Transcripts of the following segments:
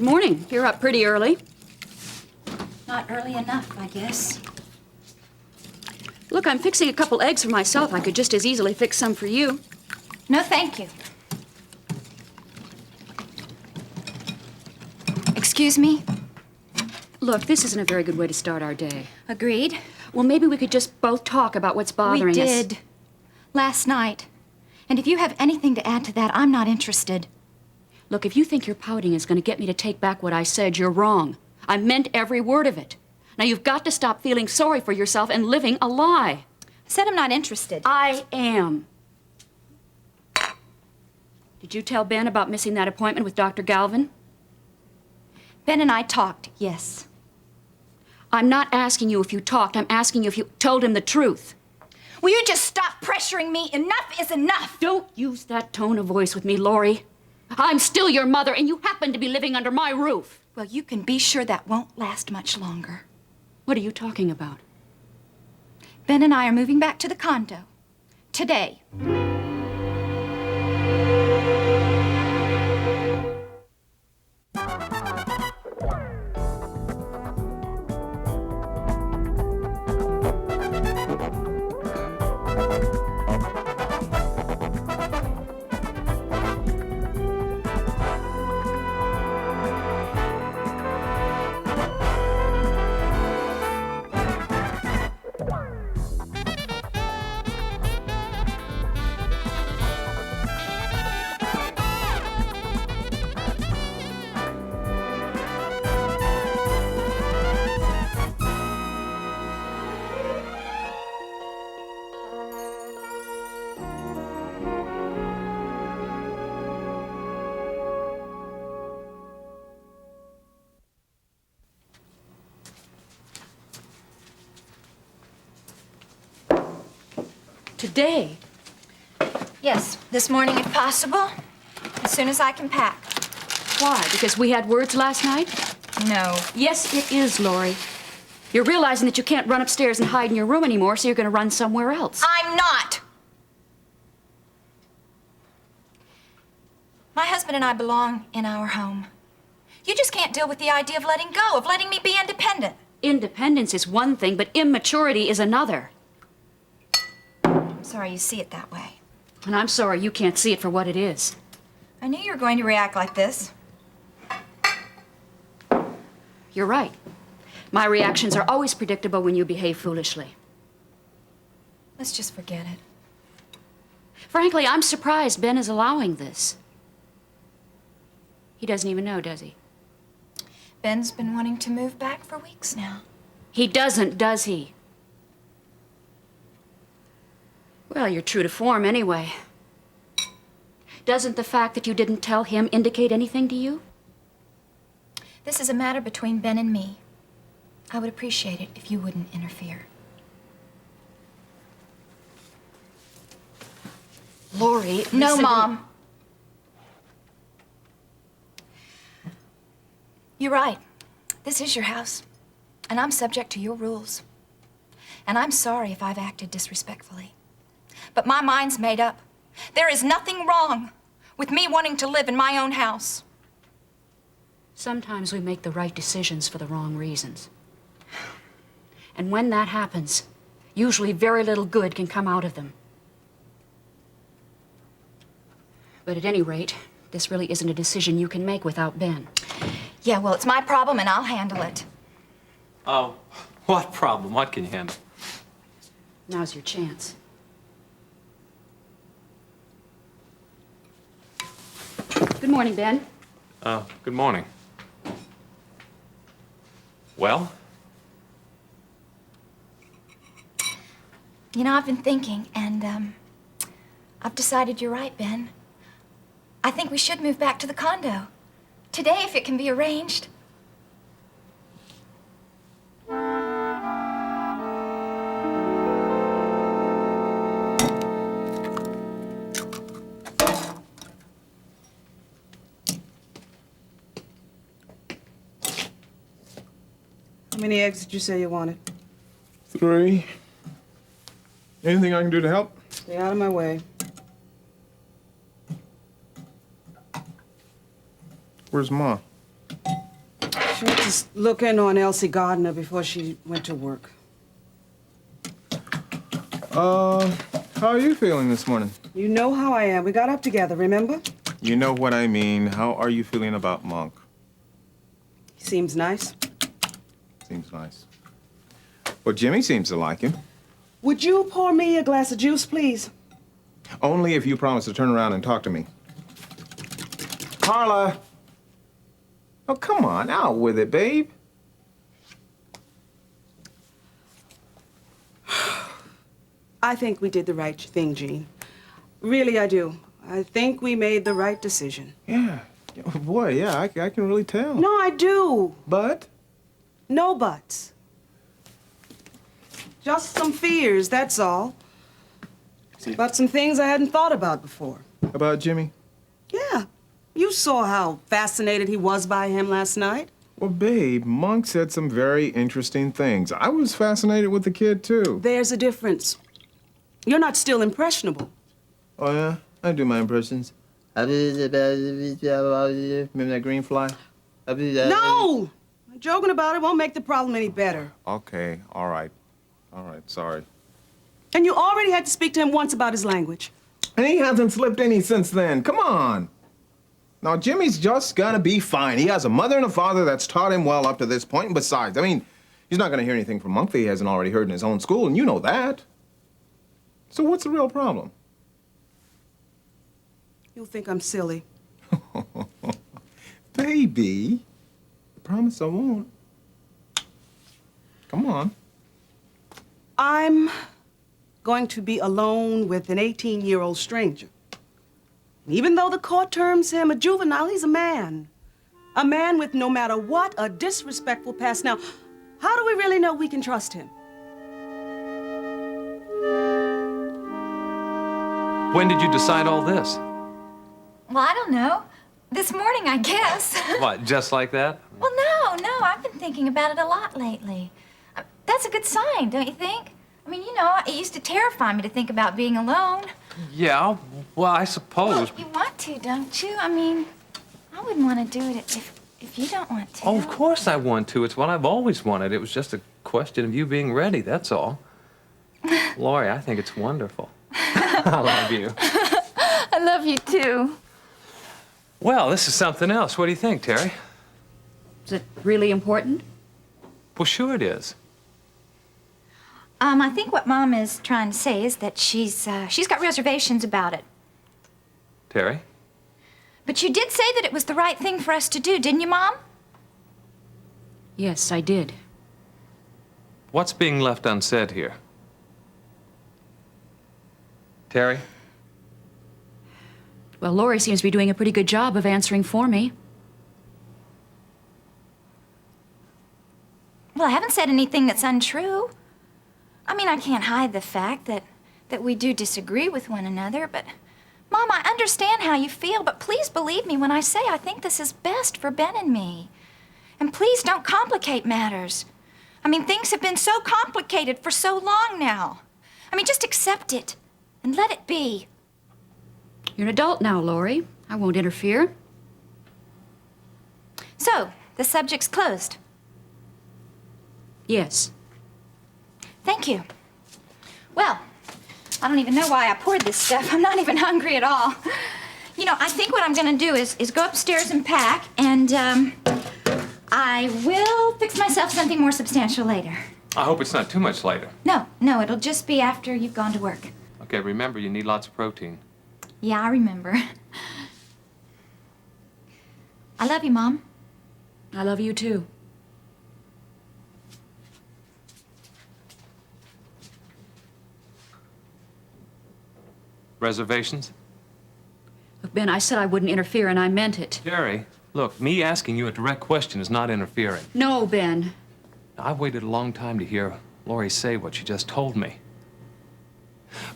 Good morning. You're up pretty early. Not early enough, I guess. Look, I'm fixing a couple eggs for myself. I could just as easily fix some for you. No, thank you. Excuse me? Look, this isn't a very good way to start our day. Agreed. Well, maybe we could just both talk about what's bothering us. We did. Last night. And if you have anything to add to that, I'm not interested. Look, if you think your pouting is going to get me to take back what I said, you're wrong. I meant every word of it. Now, you've got to stop feeling sorry for yourself and living a lie. I said I'm not interested. I am. Did you tell Ben about missing that appointment with Dr. Galvin? Ben and I talked, yes. I'm not asking you if you talked. I'm asking you if you told him the truth. Will you just stop pressuring me? Enough is enough. Don't use that tone of voice with me, Lori. I'm still your mother, and you happen to be living under my roof. Well, you can be sure that won't last much longer. What are you talking about? Ben and I are moving back to the condo. Today. Today? Yes, this morning if possible. As soon as I can pack. Why? Because we had words last night? No. Yes, it is, Lori. You're realizing that you can't run upstairs and hide in your room anymore, so you're going to run somewhere else. I'm not! My husband and I belong in our home. You just can't deal with the idea of letting go, of letting me be independent. Independence is one thing, but immaturity is another. I'm sorry you see it that way. And I'm sorry you can't see it for what it is. I knew you were going to react like this. You're right. My reactions are always predictable when you behave foolishly. Let's just forget it. Frankly, I'm surprised Ben is allowing this. He doesn't even know, does he? Ben's been wanting to move back for weeks now. He doesn't, does he? Well, you're true to form anyway. Doesn't the fact that you didn't tell him indicate anything to you? This is a matter between Ben and me. I would appreciate it if you wouldn't interfere. Lori, No, listen. Mom. You're right. This is your house, and I'm subject to your rules. And I'm sorry if I've acted disrespectfully. But my mind's made up. There is nothing wrong with me wanting to live in my own house. Sometimes we make the right decisions for the wrong reasons. And when that happens, usually very little good can come out of them. But at any rate, this really isn't a decision you can make without Ben. Yeah, well, it's my problem, and I'll handle it. Oh, what problem? What can you handle? Now's your chance. Good morning, Ben. Good morning. Well? You know, I've been thinking, and, I've decided you're right, Ben. I think we should move back to the condo. Today, if it can be arranged. How many eggs did you say you wanted? 3. Anything I can do to help? Stay out of my way. Where's Ma? She went to look in on Elsie Gardner before she went to work. How are you feeling this morning? You know how I am. We got up together, remember? You know what I mean. How are you feeling about Monk? He seems nice. Seems nice. Well, Jimmy seems to like him. Would you pour me a glass of juice, please? Only if you promise to turn around and talk to me. Carla! Oh, come on, out with it, babe. I think we did the right thing, Jean. Really, I do. I think we made the right decision. Yeah. Oh, boy, yeah, I can really tell. No, I do. But? No buts. Just some fears, that's all. About some things I hadn't thought about before. About Jimmy? Yeah. You saw how fascinated he was by him last night. Well, babe, Monk said some very interesting things. I was fascinated with the kid, too. There's a difference. You're not still impressionable. Oh, yeah? I do my impressions. Remember that green fly? No! Joking about it won't make the problem any better. Okay, all right. All right, sorry. And you already had to speak to him once about his language. And he hasn't slipped any since then. Come on. Now, Jimmy's just gonna be fine. He has a mother and a father that's taught him well up to this point. And besides, I mean, he's not gonna hear anything from Monk that he hasn't already heard in his own school, and you know that. So what's the real problem? You'll think I'm silly. Baby, I promise I won't. Come on. I'm going to be alone with an 18-year-old stranger. Even though the court terms him a juvenile, he's a man. A man with, no matter what, a disrespectful past. Now, how do we really know we can trust him? When did you decide all this? Well, I don't know. This morning, I guess. What, just like that? Well, no, I've been thinking about it a lot lately. That's a good sign, don't you think? I mean, you know, it used to terrify me to think about being alone. Yeah, well, I suppose. Well, you want to, don't you? I mean, I wouldn't want to do it if you don't want to. Oh, of course I want to. It's what I've always wanted. It was just a question of you being ready, that's all. Laurie, I think it's wonderful. I love you. I love you, too. Well, this is something else. What do you think, Terry? Is it really important? Well, sure it is. I think what Mom is trying to say is that she's got reservations about it. Terry? But you did say that it was the right thing for us to do, didn't you, Mom? Yes, I did. What's being left unsaid here? Terry? Well, Laurie seems to be doing a pretty good job of answering for me. Well, I haven't said anything that's untrue. I mean, I can't hide the fact that we do disagree with one another, but Mom, I understand how you feel, but please believe me when I say I think this is best for Ben and me. And please don't complicate matters. I mean, things have been so complicated for so long now. I mean, just accept it and let it be. You're an adult now, Laurie. I won't interfere. So, the subject's closed. Yes. Thank you. Well, I don't even know why I poured this stuff. I'm not even hungry at all. You know, I think what I'm gonna do is go upstairs and pack, and I will fix myself something more substantial later. I hope it's not too much later. No, it'll just be after you've gone to work. Okay, remember, you need lots of protein. Yeah, I remember. I love you, Mom. I love you, too. Reservations? Look, Ben, I said I wouldn't interfere, and I meant it. Terry, look, me asking you a direct question is not interfering. No, Ben. I've waited a long time to hear Laurie say what she just told me.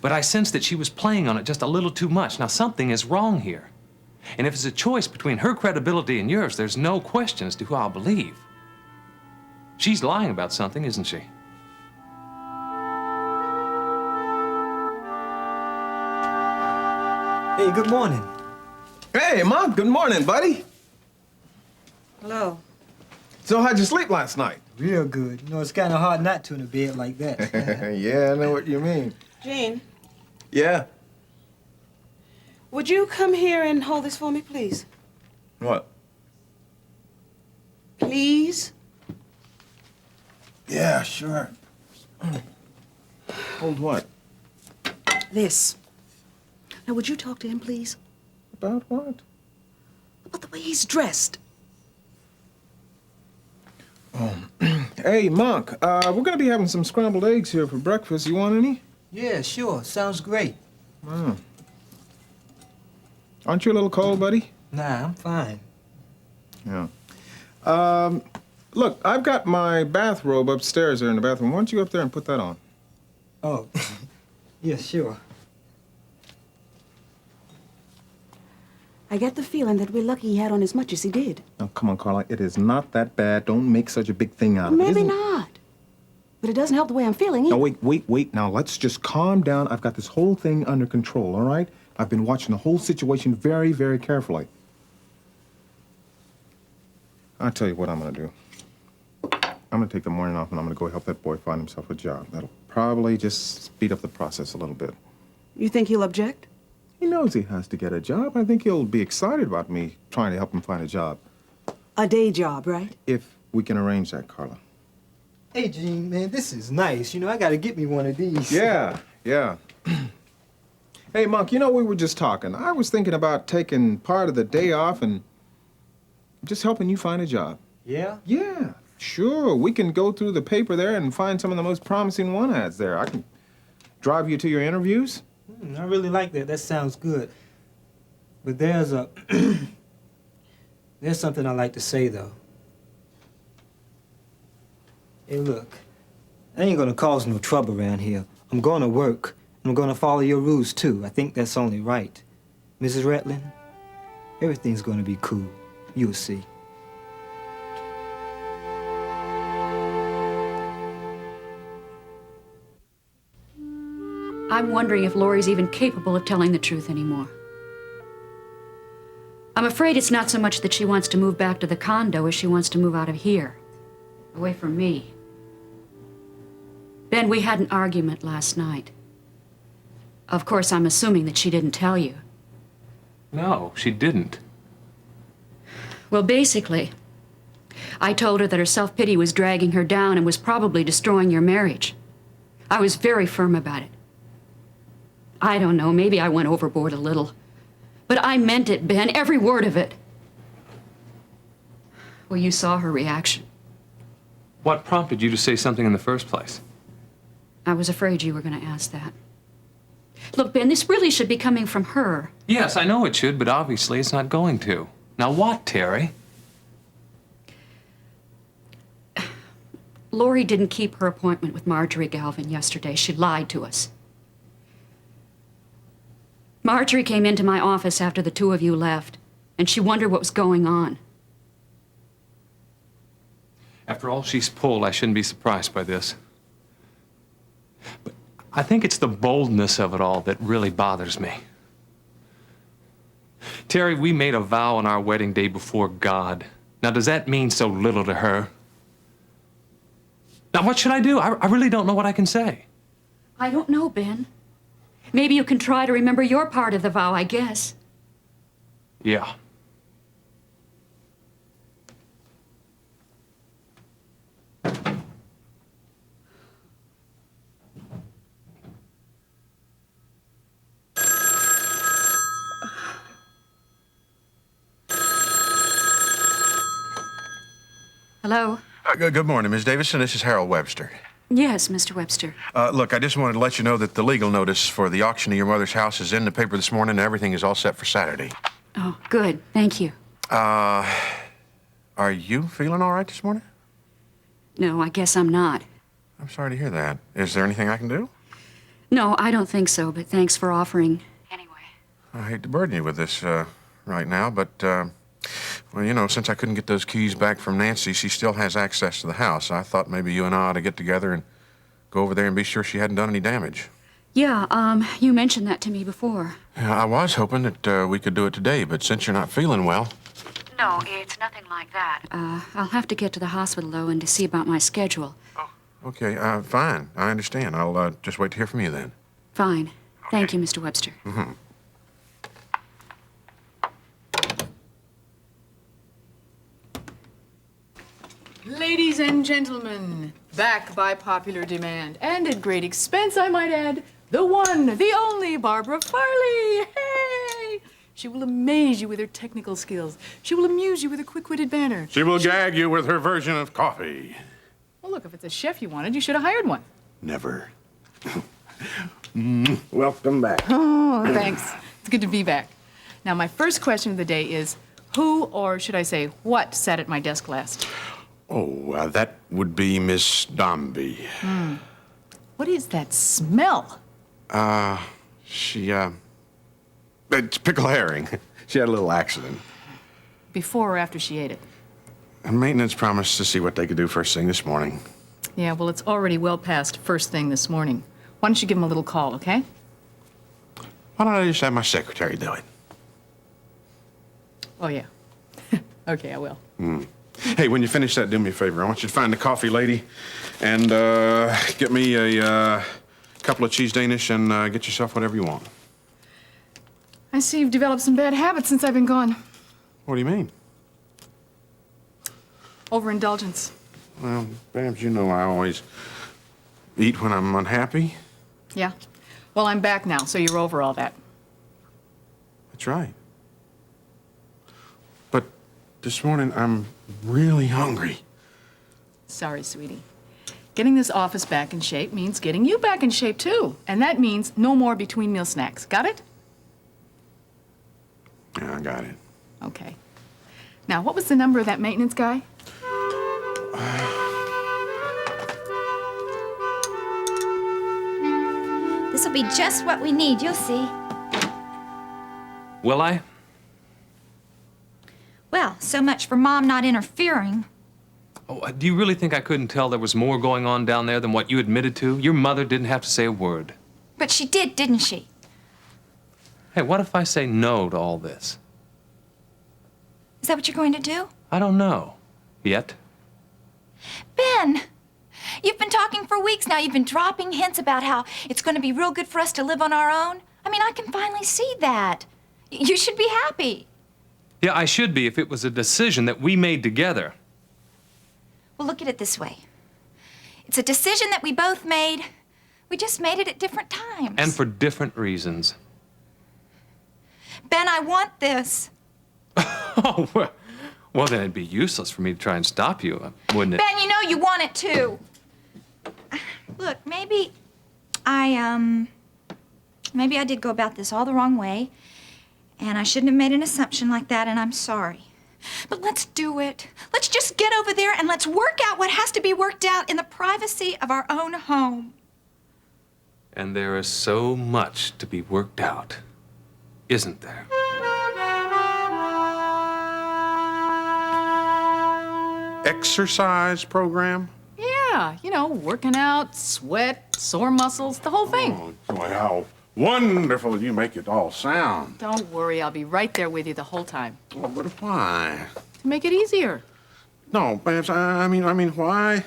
But I sensed that she was playing on it just a little too much. Now, something is wrong here. And if it's a choice between her credibility and yours, there's no question as to who I'll believe. She's lying about something, isn't she? Hey, good morning. Hey, Monk, good morning, buddy. Hello. So how'd you sleep last night? Real good. You know, it's kind of hard not to in a bed like that. Yeah, I know what you mean. Gene, Yeah. would you come here and hold this for me, please? What? Please? Yeah, sure. Hold what? This. Now, would you talk to him, please? About what? About the way he's dressed. Hey, Monk, we're gonna be having some scrambled eggs here for breakfast. You want any? Yeah, sure. Sounds great. Wow. Aren't you a little cold, buddy? Nah, I'm fine. Yeah. Look, I've got my bathrobe upstairs there in the bathroom. Why don't you go up there and put that on? Oh, yeah, sure. I get the feeling that we're lucky he had on as much as he did. Oh, come on, Carla. It is not that bad. Don't make such a big thing out of it. Maybe Isn't- not. But it doesn't help the way I'm feeling No, either. wait. Now, let's just calm down. I've got this whole thing under control, all right? I've been watching the whole situation very, very carefully. I'll tell you what I'm gonna do. I'm gonna take the morning off and I'm gonna go help that boy find himself a job. That'll probably just speed up the process a little bit. You think he'll object? He knows he has to get a job. I think he'll be excited about me trying to help him find a job. A day job, right? If we can arrange that, Carla. Hey, Gene, man, this is nice. You know, I gotta get me one of these. Yeah. Hey, Monk, you know, we were just talking. I was thinking about taking part of the day off and just helping you find a job. Yeah? Yeah, sure. We can go through the paper there and find some of the most promising one ads there. I can drive you to your interviews. I really like that. That sounds good. But there's there's something I like to say, though. Hey, look. I ain't gonna cause no trouble around here. I'm gonna work, and I'm gonna follow your rules, too. I think that's only right. Mrs. Retlin, everything's gonna be cool. You'll see. I'm wondering if Laurie's even capable of telling the truth anymore. I'm afraid it's not so much that she wants to move back to the condo as she wants to move out of here, away from me. Ben, we had an argument last night. Of course, I'm assuming that she didn't tell you. No, she didn't. Well, basically, I told her that her self-pity was dragging her down and was probably destroying your marriage. I was very firm about it. I don't know, maybe I went overboard a little. But I meant it, Ben, every word of it. Well, you saw her reaction. What prompted you to say something in the first place? I was afraid you were going to ask that. Look, Ben, this really should be coming from her. Yes, I know it should, but obviously it's not going to. Now what, Terry? Laurie didn't keep her appointment with Marjorie Galvin yesterday. She lied to us. Marjorie came into my office after the two of you left, and she wondered what was going on. After all she's pulled, I shouldn't be surprised by this. But I think it's the boldness of it all that really bothers me. Terry, we made a vow on our wedding day before God. Now, does that mean so little to her? Now, what should I do? I really don't know what I can say. I don't know, Ben. Maybe you can try to remember your part of the vow, I guess. Yeah. Hello? Good morning, Ms. Davison. This is Harold Webster. Yes, Mr. Webster. Look, I just wanted to let you know that the legal notice for the auction of your mother's house is in the paper this morning, and everything is all set for Saturday. Oh, good. Thank you. Are you feeling all right this morning? No, I guess I'm not. I'm sorry to hear that. Is there anything I can do? No, I don't think so, but thanks for offering. Anyway. I hate to burden you with this right now, but, well, you know, since I couldn't get those keys back from Nancy, she still has access to the house. I thought maybe you and I ought to get together and go over there and be sure she hadn't done any damage. Yeah, you mentioned that to me before. Yeah, I was hoping that we could do it today, but since you're not feeling well... No, it's nothing like that. I'll have to get to the hospital, though, and to see about my schedule. Okay, fine. I understand. I'll just wait to hear from you then. Fine. Thank you, Mr. Webster. Ladies and gentlemen, back by popular demand, and at great expense, I might add, the one, the only Barbara Farley. Hey! She will amaze you with her technical skills. She will amuse you with her quick-witted banter. She will gag you with her version of coffee. Well, look, if it's a chef you wanted, you should have hired one. Never. Welcome back. Oh, thanks. It's good to be back. Now, my first question of the day is, who, or should I say, what, sat at my desk last? Oh, that would be Miss Dombey. What is that smell? It's pickle herring. She had a little accident. Before or after she ate it? And maintenance promised to see what they could do first thing this morning. Yeah, well, it's already well past first thing this morning. Why don't you give him a little call, okay? Why don't I just have my secretary do it? Oh, yeah. Okay, I will. Hey, when you finish that, do me a favor. I want you to find the coffee lady and get me a couple of cheese Danish and get yourself whatever you want. I see you've developed some bad habits since I've been gone. What do you mean? Overindulgence. Well, Babs, you know I always eat when I'm unhappy. Yeah? Well, I'm back now, so you're over all that. That's right. But this morning, I'm really hungry. Sorry, sweetie. Getting this office back in shape means getting you back in shape, too. And that means no more between meal snacks. Got it? Yeah, I got it. Okay. Now, what was the number of that maintenance guy? This'll be just what we need, you'll see. Will I? Well, so much for Mom not interfering. Oh, do you really think I couldn't tell there was more going on down there than what you admitted to? Your mother didn't have to say a word. But she did, didn't she? Hey, what if I say no to all this? Is that what you're going to do? I don't know. Yet. Ben, you've been talking for weeks now. You've been dropping hints about how it's going to be real good for us to live on our own. I mean, I can finally see that. You should be happy. Yeah, I should be if it was a decision that we made together. Well, look at it this way. It's a decision that we both made. We just made it at different times. And for different reasons. Ben, I want this. Oh, well, then it'd be useless for me to try and stop you, wouldn't it? Ben, you know you want it too. Look, maybe I did go about this all the wrong way, and I shouldn't have made an assumption like that, and I'm sorry. But let's do it. Let's just get over there and let's work out what has to be worked out in the privacy of our own home. And there is so much to be worked out, isn't there? Exercise program? Yeah, you know, working out, sweat, sore muscles, the whole thing. Oh, boy, how wonderful you make it all sound. Don't worry, I'll be right there with you the whole time. Oh, but why? To make it easier. No, Babs, I mean, why?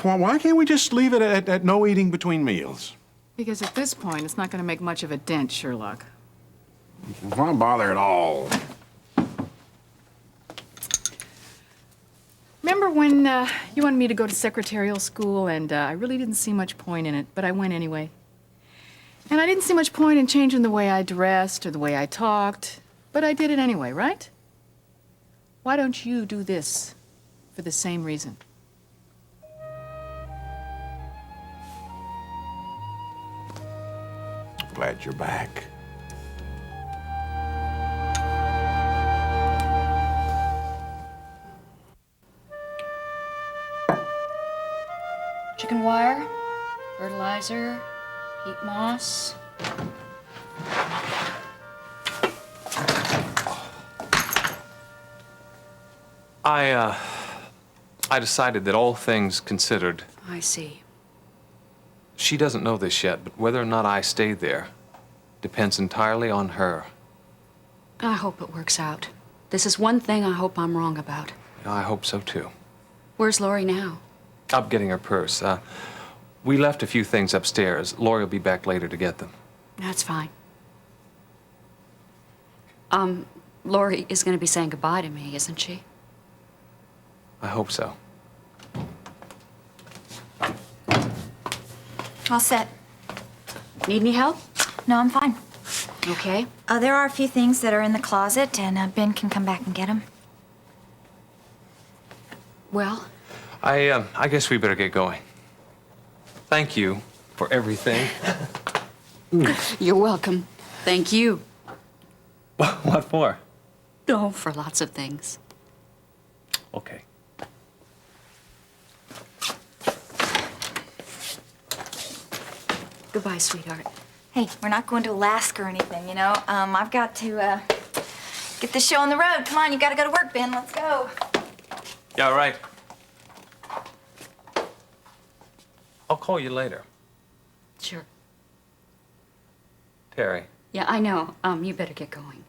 Why can't we just leave it at no eating between meals? Because at this point, it's not going to make much of a dent, Sherlock. Why bother at all? Remember when you wanted me to go to secretarial school, and I really didn't see much point in it, but I went anyway. And I didn't see much point in changing the way I dressed or the way I talked, but I did it anyway, right? Why don't you do this for the same reason? Glad you're back. Chicken wire, fertilizer, heat moss. I decided that all things considered, I see. she doesn't know this yet, but whether or not I stay there depends entirely on her. I hope it works out. This is one thing I hope I'm wrong about. I hope so, too. Where's Lori now? I'm getting her purse. We left a few things upstairs. Lori will be back later to get them. That's fine. Lori is going to be saying goodbye to me, isn't she? I hope so. All set. Need any help? No, I'm fine. Okay. There are a few things that are in the closet, and Ben can come back and get them. Well, I guess we better get going. Thank you for everything. you're welcome. Thank you. What for? Oh, for lots of things. Okay. Goodbye, sweetheart. Hey, we're not going to Alaska or anything, you know. I've got to get this show on the road. Come on, you got to go to work, Ben. Let's go. Yeah, right. I'll call you later. Sure. Terry. Yeah, I know. You better get going.